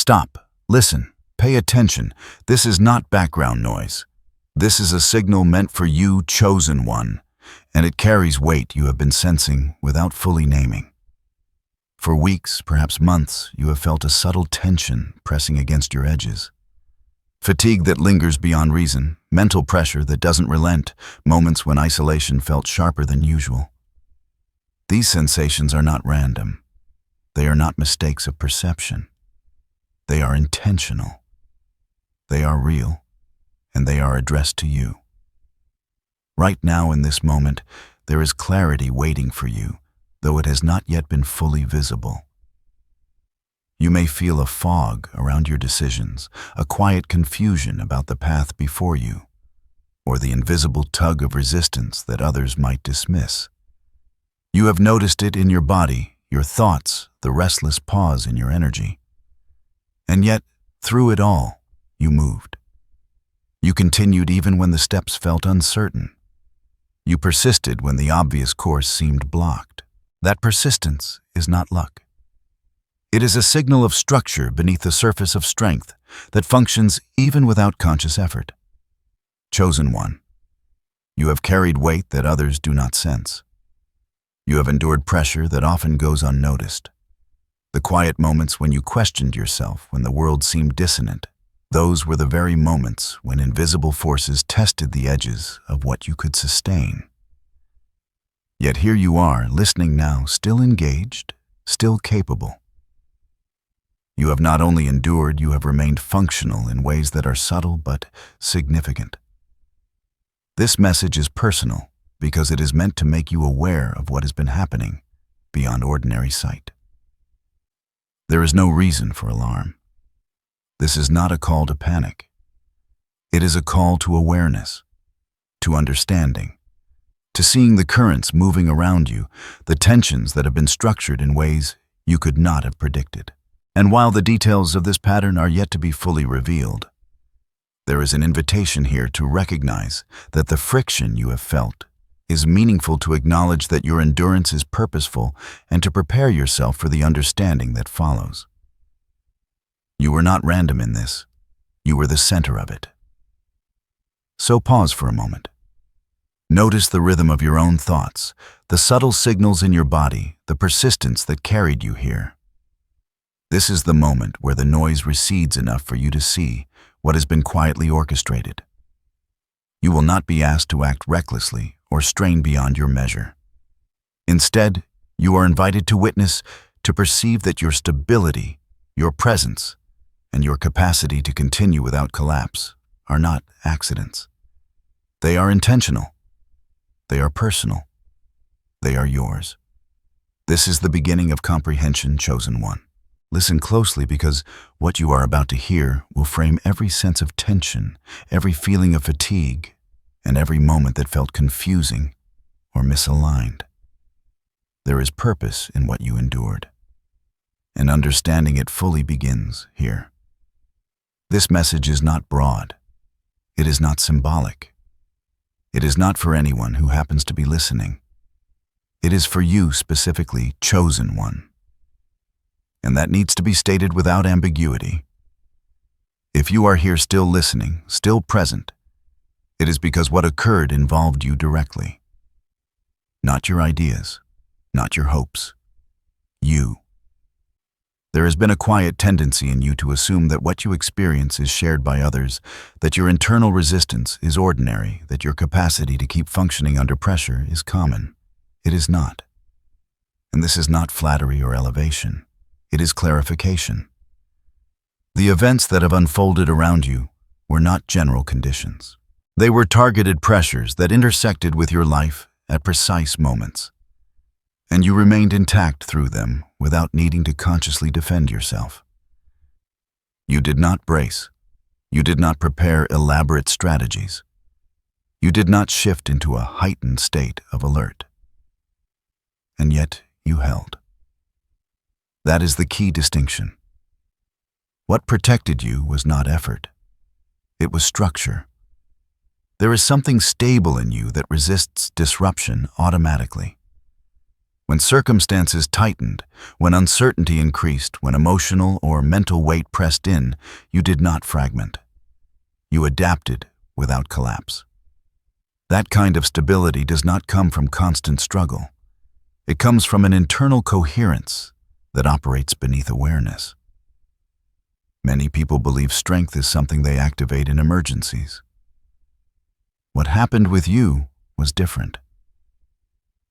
Stop. Listen. Pay attention. This is not background noise. This is a signal meant for you, chosen one, and it carries weight you have been sensing without fully naming. For weeks, perhaps months, you have felt a subtle tension pressing against your edges. Fatigue that lingers beyond reason, mental pressure that doesn't relent, moments when isolation felt sharper than usual. These sensations are not random. They are not mistakes of perception. They are intentional. They are real, and they are addressed to you. Right now in this moment, there is clarity waiting for you, though it has not yet been fully visible. You may feel a fog around your decisions, a quiet confusion about the path before you, or the invisible tug of resistance that others might dismiss. You have noticed it in your body, your thoughts, the restless pause in your energy. And yet, through it all, you moved. You continued even when the steps felt uncertain. You persisted when the obvious course seemed blocked. That persistence is not luck. It is a signal of structure beneath the surface of strength that functions even without conscious effort. Chosen one, you have carried weight that others do not sense. You have endured pressure that often goes unnoticed. The quiet moments when you questioned yourself, when the world seemed dissonant, those were the very moments when invisible forces tested the edges of what you could sustain. Yet here you are, listening now, still engaged, still capable. You have not only endured, you have remained functional in ways that are subtle but significant. This message is personal because it is meant to make you aware of what has been happening beyond ordinary sight. There is no reason for alarm. This is not a call to panic. It is a call to awareness, to understanding, to seeing the currents moving around you, the tensions that have been structured in ways you could not have predicted. And while the details of this pattern are yet to be fully revealed, there is an invitation here to recognize that the friction you have felt is meaningful, to acknowledge that your endurance is purposeful, and to prepare yourself for the understanding that follows. You were not random in this. You were the center of it. So pause for a moment. Notice the rhythm of your own thoughts, the subtle signals in your body, the persistence that carried you here. This is the moment where the noise recedes enough for you to see what has been quietly orchestrated. You will not be asked to act recklessly or strain beyond your measure. Instead, you are invited to witness, to perceive that your stability, your presence, and your capacity to continue without collapse are not accidents. They are intentional. They are personal. They are yours. This is the beginning of comprehension, chosen one. Listen closely, because what you are about to hear will frame every sense of tension, every feeling of fatigue, and every moment that felt confusing or misaligned. There is purpose in what you endured, and understanding it fully begins here. This message is not broad. It is not symbolic. It is not for anyone who happens to be listening. It is for you specifically, chosen one. And that needs to be stated without ambiguity. If you are here still listening, still present, it is because what occurred involved you directly. Not your ideas, not your hopes. You. There has been a quiet tendency in you to assume that what you experience is shared by others, that your internal resistance is ordinary, that your capacity to keep functioning under pressure is common. It is not. And this is not flattery or elevation. It is clarification. The events that have unfolded around you were not general conditions. They were targeted pressures that intersected with your life at precise moments. And you remained intact through them without needing to consciously defend yourself. You did not brace. You did not prepare elaborate strategies. You did not shift into a heightened state of alert. And yet you held. That is the key distinction. What protected you was not effort. It was structure. There is something stable in you that resists disruption automatically. When circumstances tightened, when uncertainty increased, when emotional or mental weight pressed in, you did not fragment. You adapted without collapse. That kind of stability does not come from constant struggle. It comes from an internal coherence that operates beneath awareness. Many people believe strength is something they activate in emergencies. What happened with you was different.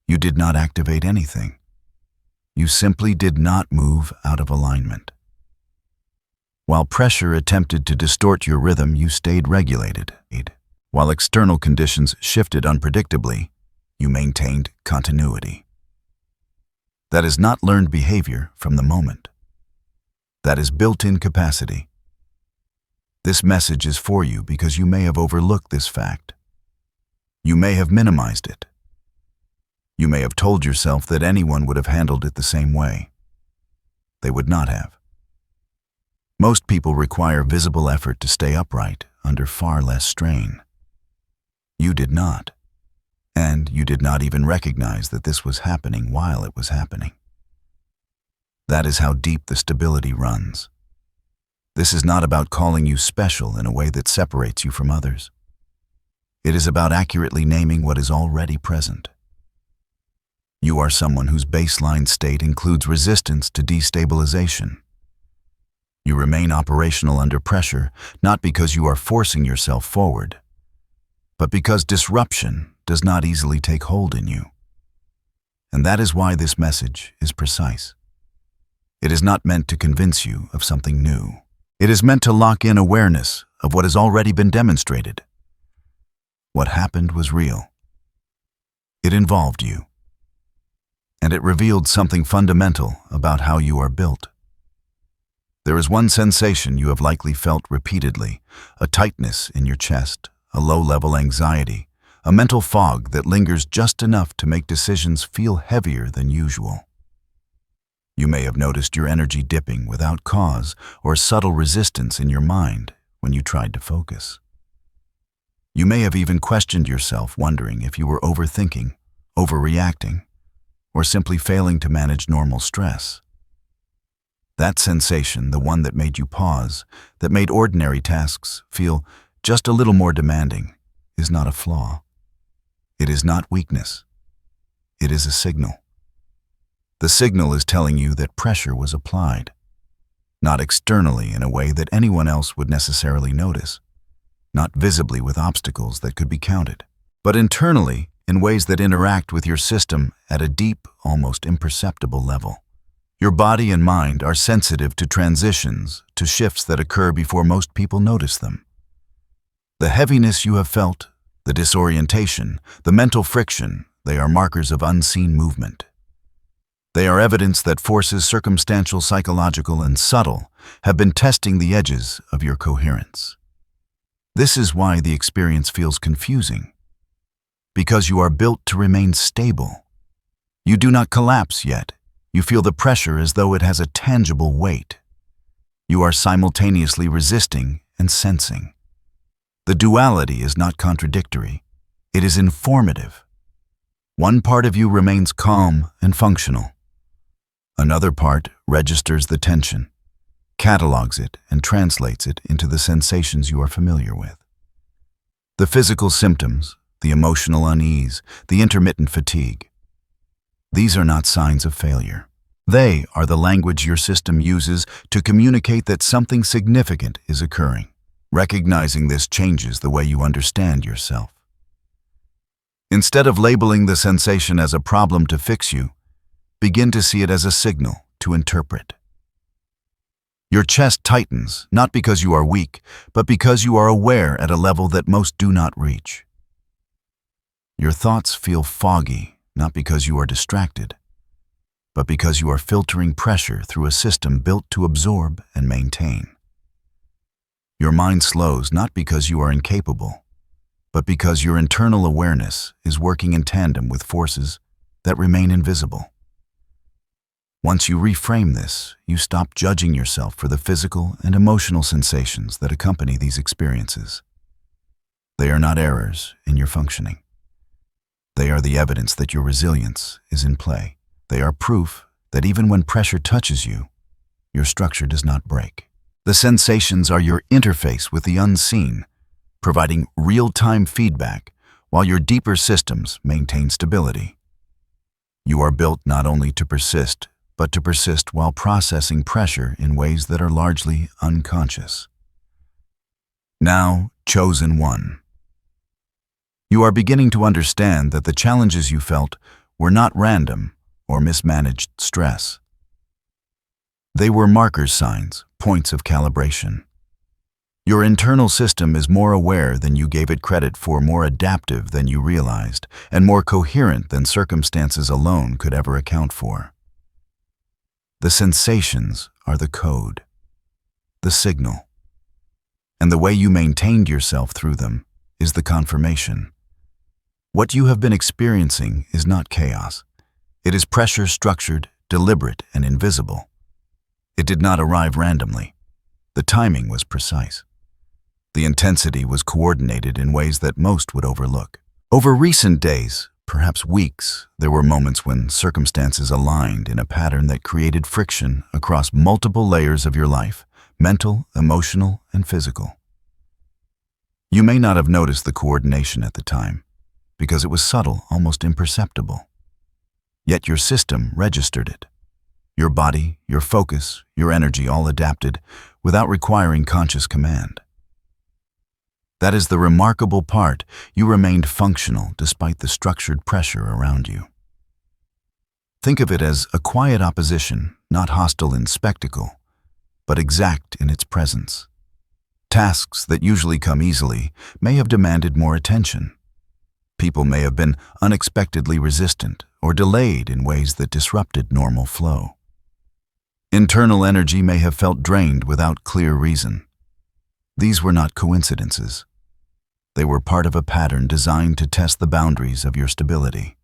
You did not activate anything. You simply did not move out of alignment. While pressure attempted to distort your rhythm, you stayed regulated. While external conditions shifted unpredictably, you maintained continuity. That is not learned behavior from the moment. That is built-in capacity. This message is for you because you may have overlooked this fact. You may have minimized it. You may have told yourself that anyone would have handled it the same way. They would not have. Most people require visible effort to stay upright under far less strain. You did not. And you did not even recognize that this was happening while it was happening. That is how deep the stability runs. This is not about calling you special in a way that separates you from others. It is about accurately naming what is already present. You are someone whose baseline state includes resistance to destabilization. You remain operational under pressure, not because you are forcing yourself forward, but because disruption does not easily take hold in you. And that is why this message is precise. It is not meant to convince you of something new. It is meant to lock in awareness of what has already been demonstrated. What happened was real. It involved you. And it revealed something fundamental about how you are built. There is one sensation you have likely felt repeatedly, a tightness in your chest, a low-level anxiety, a mental fog that lingers just enough to make decisions feel heavier than usual. You may have noticed your energy dipping without cause or subtle resistance in your mind when you tried to focus. You may have even questioned yourself, wondering if you were overthinking, overreacting, or simply failing to manage normal stress. That sensation, the one that made you pause, that made ordinary tasks feel just a little more demanding, is not a flaw. It is not weakness. It is a signal. The signal is telling you that pressure was applied, not externally in a way that anyone else would necessarily notice, not visibly with obstacles that could be counted, but internally in ways that interact with your system at a deep, almost imperceptible level. Your body and mind are sensitive to transitions, to shifts that occur before most people notice them. The heaviness you have felt, the disorientation, the mental friction, they are markers of unseen movement. They are evidence that forces, circumstantial, psychological, and subtle, have been testing the edges of your coherence. This is why the experience feels confusing. Because you are built to remain stable. You do not collapse yet. You feel the pressure as though it has a tangible weight. You are simultaneously resisting and sensing. The duality is not contradictory. It is informative. One part of you remains calm and functional. Another part registers the tension, catalogs it, and translates it into the sensations you are familiar with. The physical symptoms, the emotional unease, the intermittent fatigue. These are not signs of failure. They are the language your system uses to communicate that something significant is occurring. Recognizing this changes the way you understand yourself. Instead of labeling the sensation as a problem to fix you, begin to see it as a signal to interpret. Your chest tightens, not because you are weak, but because you are aware at a level that most do not reach. Your thoughts feel foggy, not because you are distracted, but because you are filtering pressure through a system built to absorb and maintain. Your mind slows not because you are incapable, but because your internal awareness is working in tandem with forces that remain invisible. Once you reframe this, you stop judging yourself for the physical and emotional sensations that accompany these experiences. They are not errors in your functioning. They are the evidence that your resilience is in play. They are proof that even when pressure touches you, your structure does not break. The sensations are your interface with the unseen, providing real-time feedback while your deeper systems maintain stability. You are built not only to persist, but to persist while processing pressure in ways that are largely unconscious. Now, chosen one. You are beginning to understand that the challenges you felt were not random or mismanaged stress. They were marker signs, points of calibration. Your internal system is more aware than you gave it credit for, more adaptive than you realized, and more coherent than circumstances alone could ever account for. The sensations are the code, the signal, and the way you maintained yourself through them is the confirmation. What you have been experiencing is not chaos. It is pressure structured, deliberate, and invisible. It did not arrive randomly. The timing was precise. The intensity was coordinated in ways that most would overlook. Over recent days, perhaps weeks, there were moments when circumstances aligned in a pattern that created friction across multiple layers of your life, mental, emotional, and physical. You may not have noticed the coordination at the time, because it was subtle, almost imperceptible. Yet your system registered it. Your body, your focus, your energy all adapted without requiring conscious command. That is the remarkable part. You remained functional despite the structured pressure around you. Think of it as a quiet opposition, not hostile in spectacle, but exact in its presence. Tasks that usually come easily may have demanded more attention. People may have been unexpectedly resistant or delayed in ways that disrupted normal flow. Internal energy may have felt drained without clear reason. These were not coincidences. They were part of a pattern designed to test the boundaries of your stability.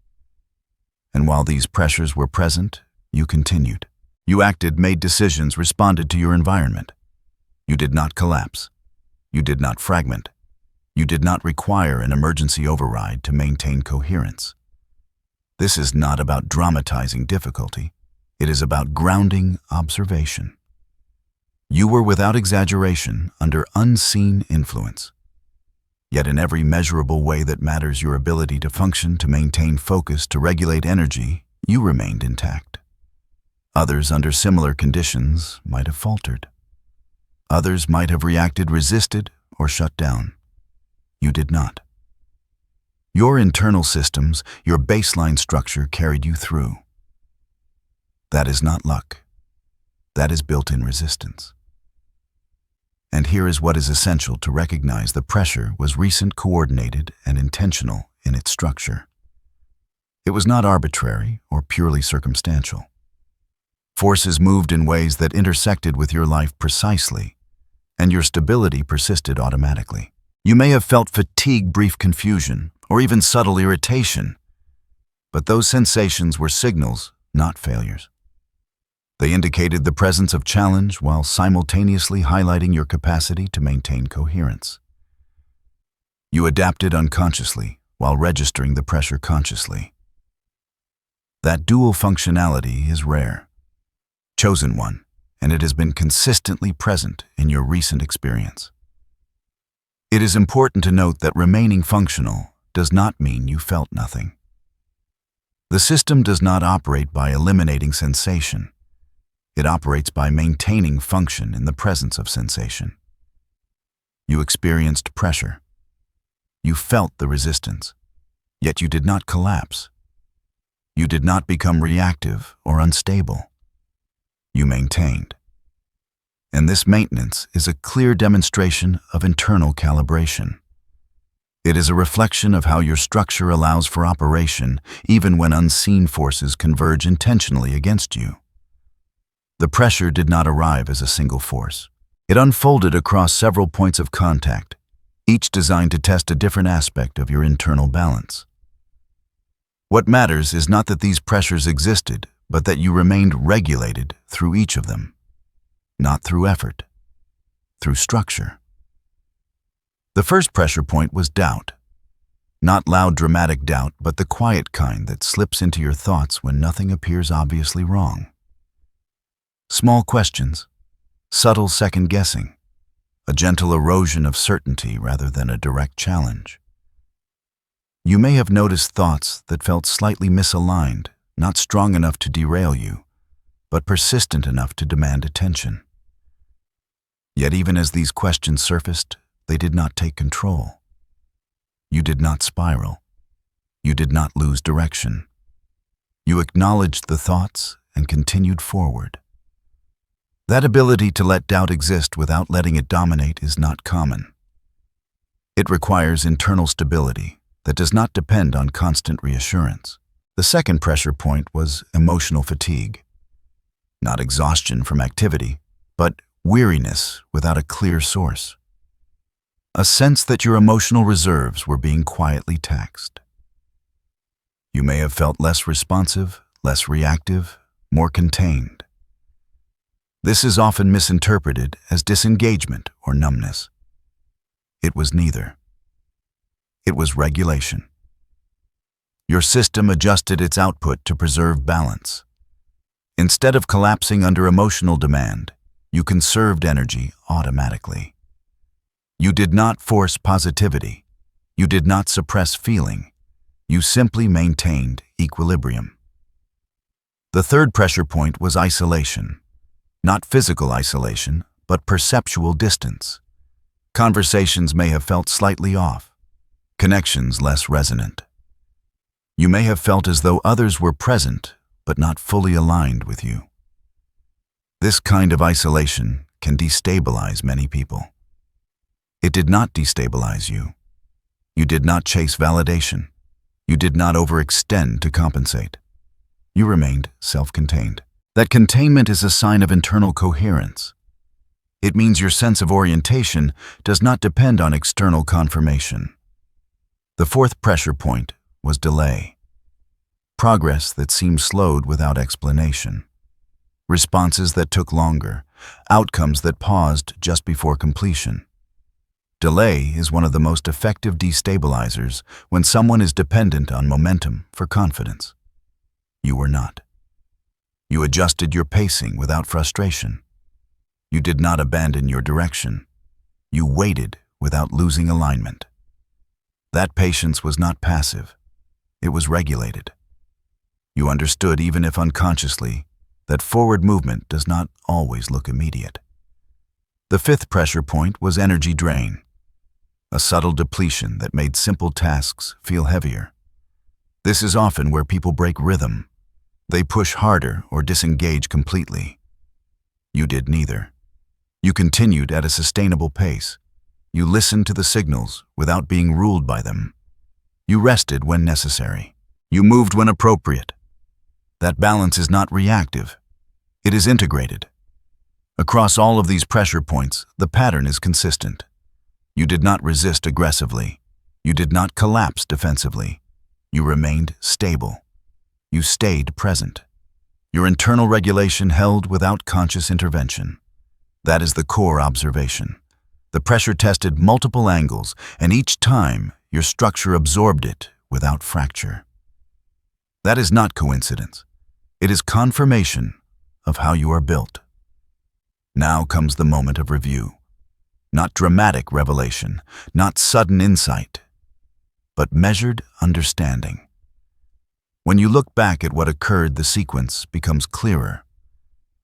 And while these pressures were present, you continued. You acted, made decisions, responded to your environment. You did not collapse. You did not fragment. You did not require an emergency override to maintain coherence. This is not about dramatizing difficulty. It is about grounding observation. You were without exaggeration under unseen influence. Yet in every measurable way that matters, your ability to function, to maintain focus, to regulate energy, you remained intact. Others under similar conditions might have faltered. Others might have reacted, resisted, or shut down. You did not. Your internal systems, your baseline structure carried you through. That is not luck. That is built-in resistance. And here is what is essential to recognize: the pressure was recent, coordinated, and intentional in its structure. It was not arbitrary or purely circumstantial. Forces moved in ways that intersected with your life precisely, and your stability persisted automatically. You may have felt fatigue, brief confusion, or even subtle irritation, but those sensations were signals, not failures. They indicated the presence of challenge while simultaneously highlighting your capacity to maintain coherence. You adapted unconsciously while registering the pressure consciously. That dual functionality is rare, chosen one, and it has been consistently present in your recent experience. It is important to note that remaining functional does not mean you felt nothing. The system does not operate by eliminating sensation. It operates by maintaining function in the presence of sensation. You experienced pressure. You felt the resistance, yet you did not collapse. You did not become reactive or unstable. You maintained. And this maintenance is a clear demonstration of internal calibration. It is a reflection of how your structure allows for operation even when unseen forces converge intentionally against you. The pressure did not arrive as a single force. It unfolded across several points of contact, each designed to test a different aspect of your internal balance. What matters is not that these pressures existed, but that you remained regulated through each of them. Not through effort, through structure. The first pressure point was doubt. Not loud dramatic doubt, but the quiet kind that slips into your thoughts when nothing appears obviously wrong. Small questions, subtle second-guessing, a gentle erosion of certainty rather than a direct challenge. You may have noticed thoughts that felt slightly misaligned, not strong enough to derail you, but persistent enough to demand attention. Yet even as these questions surfaced, they did not take control. You did not spiral. You did not lose direction. You acknowledged the thoughts and continued forward. That ability to let doubt exist without letting it dominate is not common. It requires internal stability that does not depend on constant reassurance. The second pressure point was emotional fatigue. Not exhaustion from activity, but weariness without a clear source. A sense that your emotional reserves were being quietly taxed. You may have felt less responsive, less reactive, more contained. This is often misinterpreted as disengagement or numbness. It was neither. It was regulation. Your system adjusted its output to preserve balance. Instead of collapsing under emotional demand, you conserved energy automatically. You did not force positivity. You did not suppress feeling. You simply maintained equilibrium. The third pressure point was isolation. Not physical isolation, but perceptual distance. Conversations may have felt slightly off, connections less resonant. You may have felt as though others were present, but not fully aligned with you. This kind of isolation can destabilize many people. It did not destabilize you. You did not chase validation. You did not overextend to compensate. You remained self-contained. That containment is a sign of internal coherence. It means your sense of orientation does not depend on external confirmation. The fourth pressure point was delay. Progress that seemed slowed without explanation. Responses that took longer. Outcomes that paused just before completion. Delay is one of the most effective destabilizers when someone is dependent on momentum for confidence. You were not. You adjusted your pacing without frustration. You did not abandon your direction. You waited without losing alignment. That patience was not passive. It was regulated. You understood, even if unconsciously, that forward movement does not always look immediate. The fifth pressure point was energy drain. A subtle depletion that made simple tasks feel heavier. This is often where people break rhythm. They push harder or disengage completely. You did neither. You continued at a sustainable pace. You listened to the signals without being ruled by them. You rested when necessary. You moved when appropriate. That balance is not reactive. It is integrated. Across all of these pressure points, the pattern is consistent. You did not resist aggressively. You did not collapse defensively. You remained stable. You stayed present. Your internal regulation held without conscious intervention. That is the core observation. The pressure tested multiple angles, and each time your structure absorbed it without fracture. That is not coincidence. It is confirmation of how you are built. Now comes the moment of review. Not dramatic revelation, not sudden insight, but measured understanding. When you look back at what occurred, the sequence becomes clearer.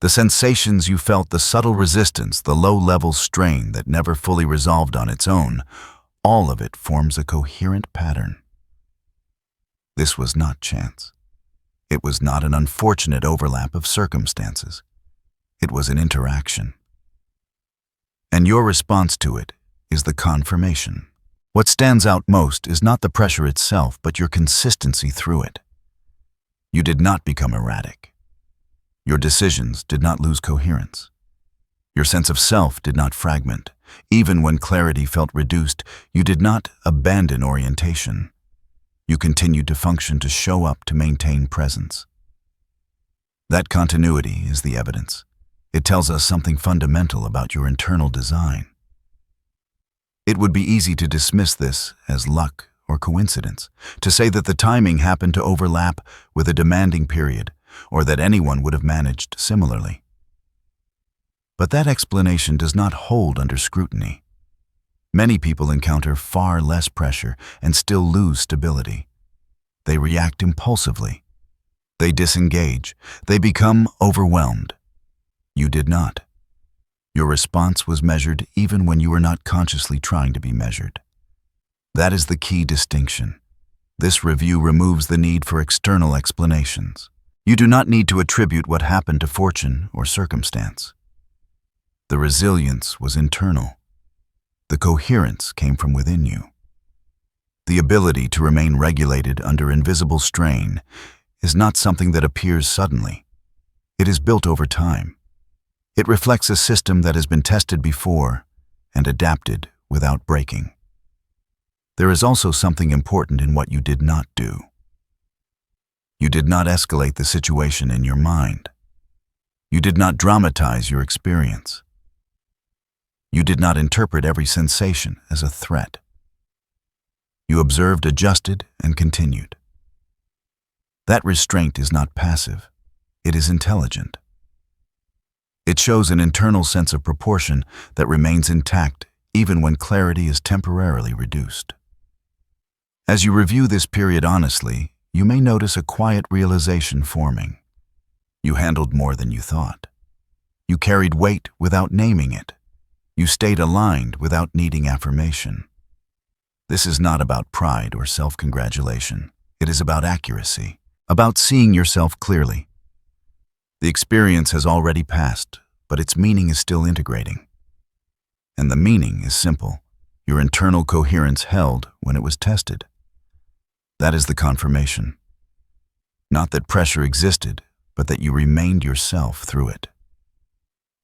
The sensations you felt, the subtle resistance, the low-level strain that never fully resolved on its own, all of it forms a coherent pattern. This was not chance. It was not an unfortunate overlap of circumstances. It was an interaction. And your response to it is the confirmation. What stands out most is not the pressure itself, but your consistency through it. You did not become erratic. Your decisions did not lose coherence. Your sense of self did not fragment. Even when clarity felt reduced, you did not abandon orientation. You continued to function, to show up, to maintain presence. That continuity is the evidence. It tells us something fundamental about your internal design. It would be easy to dismiss this as luck or coincidence, to say that the timing happened to overlap with a demanding period, or that anyone would have managed similarly. But that explanation does not hold under scrutiny. Many people encounter far less pressure and still lose stability. They react impulsively. They disengage. They become overwhelmed. You did not. Your response was measured even when you were not consciously trying to be measured. That is the key distinction. This review removes the need for external explanations. You do not need to attribute what happened to fortune or circumstance. The resilience was internal. The coherence came from within you. The ability to remain regulated under invisible strain is not something that appears suddenly. It is built over time. It reflects a system that has been tested before and adapted without breaking. There is also something important in what you did not do. You did not escalate the situation in your mind. You did not dramatize your experience. You did not interpret every sensation as a threat. You observed, adjusted, and continued. That restraint is not passive. It is intelligent. It shows an internal sense of proportion that remains intact even when clarity is temporarily reduced. As you review this period honestly, you may notice a quiet realization forming. You handled more than you thought. You carried weight without naming it. You stayed aligned without needing affirmation. This is not about pride or self-congratulation. It is about accuracy, about seeing yourself clearly. The experience has already passed, but its meaning is still integrating. And the meaning is simple. Your internal coherence held when it was tested. That is the confirmation. Not that pressure existed, but that you remained yourself through it.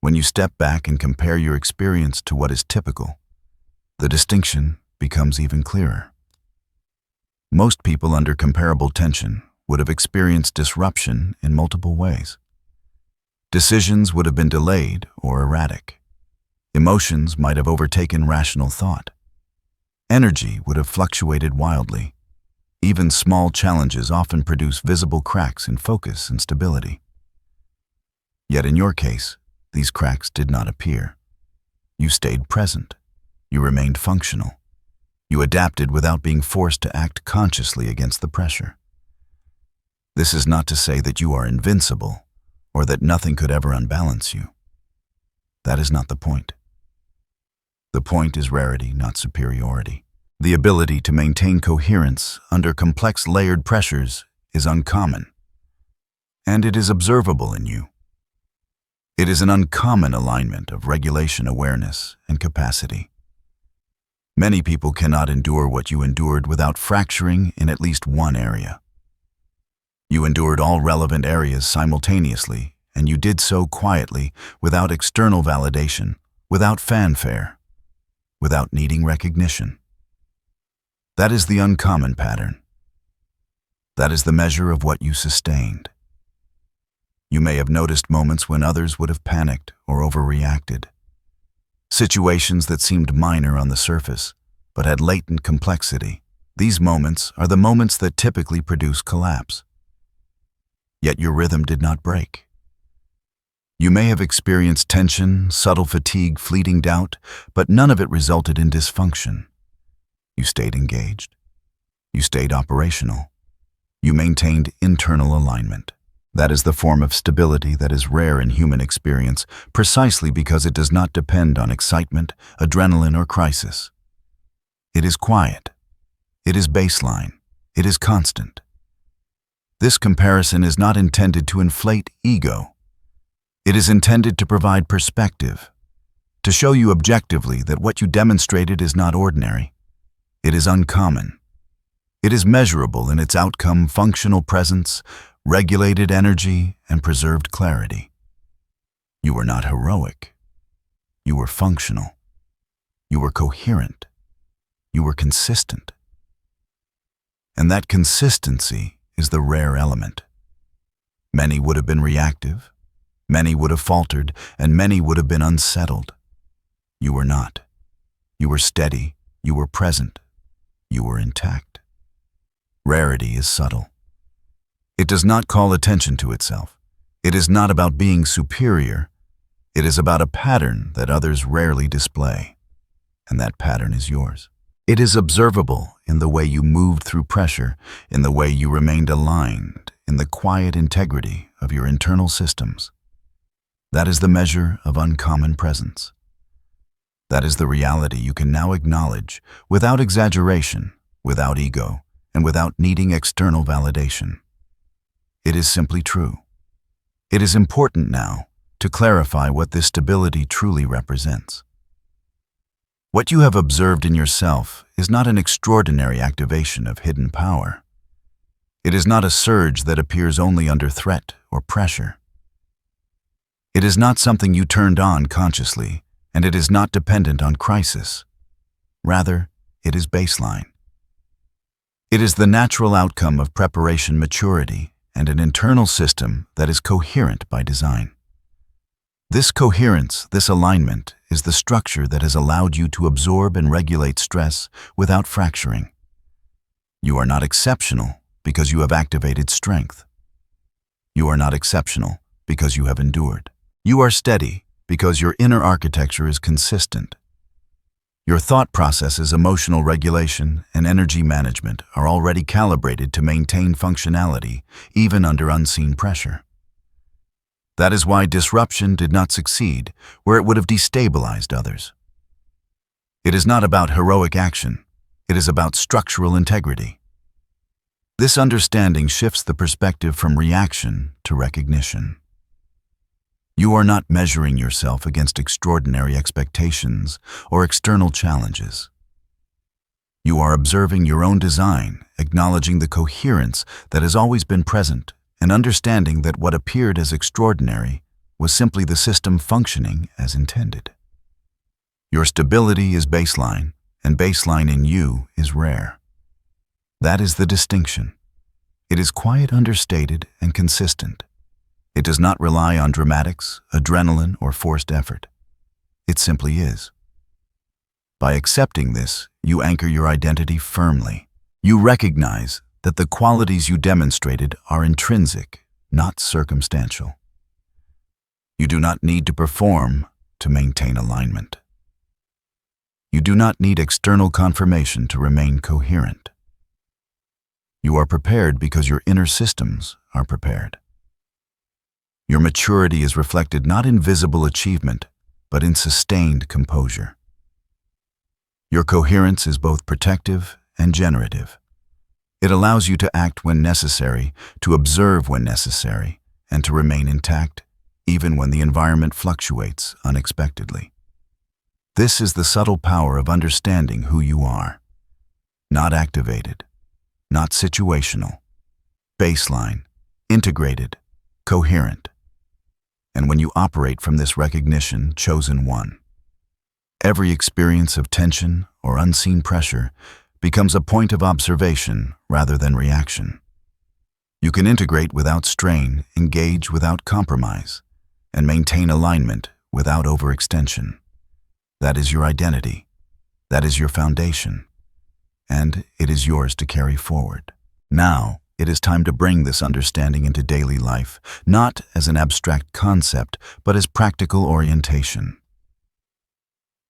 When you step back and compare your experience to what is typical, the distinction becomes even clearer. Most people under comparable tension would have experienced disruption in multiple ways. Decisions would have been delayed or erratic. Emotions might have overtaken rational thought. Energy would have fluctuated wildly. Even small challenges often produce visible cracks in focus and stability. Yet in your case, these cracks did not appear. You stayed present. You remained functional. You adapted without being forced to act consciously against the pressure. This is not to say that you are invincible or that nothing could ever unbalance you. That is not the point. The point is rarity, not superiority. The ability to maintain coherence under complex layered pressures is uncommon, and it is observable in you. It is an uncommon alignment of regulation, awareness, and capacity. Many people cannot endure what you endured without fracturing in at least one area. You endured all relevant areas simultaneously, and you did so quietly, without external validation, without fanfare, without needing recognition. That is the uncommon pattern. That is the measure of what you sustained. You may have noticed moments when others would have panicked or overreacted. Situations that seemed minor on the surface, but had latent complexity. These moments are the moments that typically produce collapse. Yet your rhythm did not break. You may have experienced tension, subtle fatigue, fleeting doubt, but none of it resulted in dysfunction. You stayed engaged. You stayed operational. You maintained internal alignment. That is the form of stability that is rare in human experience, precisely because it does not depend on excitement, adrenaline, or crisis. It is quiet. It is baseline. It is constant. This comparison is not intended to inflate ego. It is intended to provide perspective, to show you objectively that what you demonstrated is not ordinary. It is uncommon. It is measurable in its outcome, functional presence, regulated energy, and preserved clarity. You were not heroic. You were functional. You were coherent. You were consistent. And that consistency is the rare element. Many would have been reactive, many would have faltered, and many would have been unsettled. You were not. You were steady. You were present. you were intact. Rarity is subtle. It does not call attention to itself. It is not about being superior. It is about a pattern that others rarely display, and that pattern is yours. It is observable in the way you moved through pressure, in the way you remained aligned, in the quiet integrity of your internal systems. That is the measure of uncommon presence. That is the reality you can now acknowledge without exaggeration, without ego, and without needing external validation. It is simply true. It is important now to clarify what this stability truly represents. What you have observed in yourself is not an extraordinary activation of hidden power. It is not a surge that appears only under threat or pressure. It is not something you turned on consciously, and it is not dependent on crisis. Rather, it is baseline. It is the natural outcome of preparation maturity and an internal system that is coherent by design. This coherence, this alignment, is the structure that has allowed you to absorb and regulate stress without fracturing. You are not exceptional because you have activated strength. You are not exceptional because you have endured. You are steady because your inner architecture is consistent. Your thought processes, emotional regulation, and energy management are already calibrated to maintain functionality even under unseen pressure. That is why disruption did not succeed where it would have destabilized others. It is not about heroic action. It is about structural integrity. This understanding shifts the perspective from reaction to recognition. You are not measuring yourself against extraordinary expectations or external challenges. You are observing your own design, acknowledging the coherence that has always been present, and understanding that what appeared as extraordinary was simply the system functioning as intended. Your stability is baseline, and baseline in you is rare. That is the distinction. It is quiet, understated, and consistent. It does not rely on dramatics, adrenaline, or forced effort. It simply is. By accepting this, you anchor your identity firmly. You recognize that the qualities you demonstrated are intrinsic, not circumstantial. You do not need to perform to maintain alignment. You do not need external confirmation to remain coherent. You are prepared because your inner systems are prepared. Your maturity is reflected not in visible achievement, but in sustained composure. Your coherence is both protective and generative. It allows you to act when necessary, to observe when necessary, and to remain intact, even when the environment fluctuates unexpectedly. This is the subtle power of understanding who you are. Not activated, not situational, baseline, integrated, coherent. And when you operate from this recognition, chosen one, every experience of tension or unseen pressure becomes a point of observation rather than reaction. You can integrate without strain, engage without compromise, and maintain alignment without overextension. That is your identity. That is your foundation. And it is yours to carry forward. Now, it is time to bring this understanding into daily life, not as an abstract concept, but as practical orientation.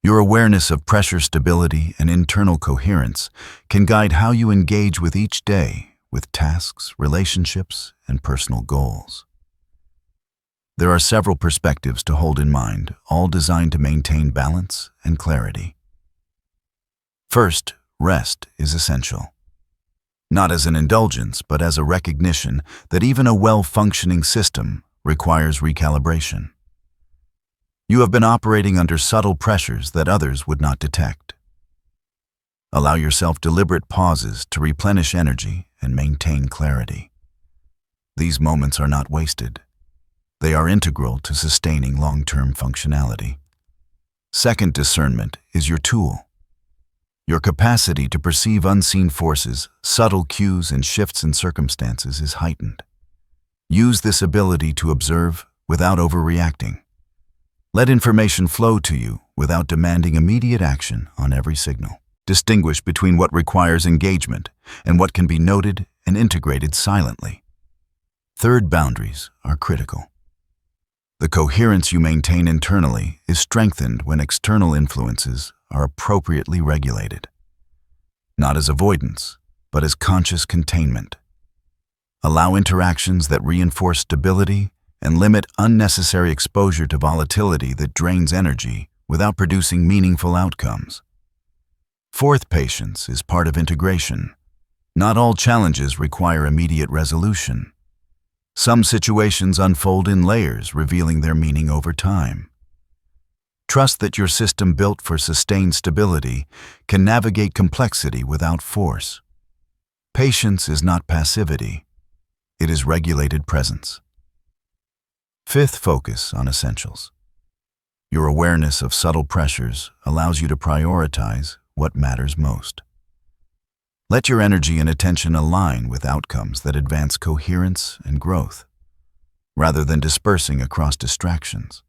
Your awareness of pressure stability and internal coherence can guide how you engage with each day, with tasks, relationships, and personal goals. There are several perspectives to hold in mind, all designed to maintain balance and clarity. First, rest is essential. Not as an indulgence, but as a recognition that even a well-functioning system requires recalibration. You have been operating under subtle pressures that others would not detect. Allow yourself deliberate pauses to replenish energy and maintain clarity. These moments are not wasted. They are integral to sustaining long-term functionality. Second, discernment is your tool. Your capacity to perceive unseen forces, subtle cues, and shifts in circumstances is heightened. Use this ability to observe without overreacting. Let information flow to you without demanding immediate action on every signal. Distinguish between what requires engagement and what can be noted and integrated silently. Third, boundaries are critical. The coherence you maintain internally is strengthened when external influences are appropriately regulated. Not as avoidance, but as conscious containment. Allow interactions that reinforce stability and limit unnecessary exposure to volatility that drains energy without producing meaningful outcomes. Fourth, patience is part of integration. Not all challenges require immediate resolution. Some situations unfold in layers, revealing their meaning over time. Trust that your system built for sustained stability can navigate complexity without force. Patience is not passivity. It is regulated presence. Fifth, focus on essentials. Your awareness of subtle pressures allows you to prioritize what matters most. Let your energy and attention align with outcomes that advance coherence and growth, rather than dispersing across distractions.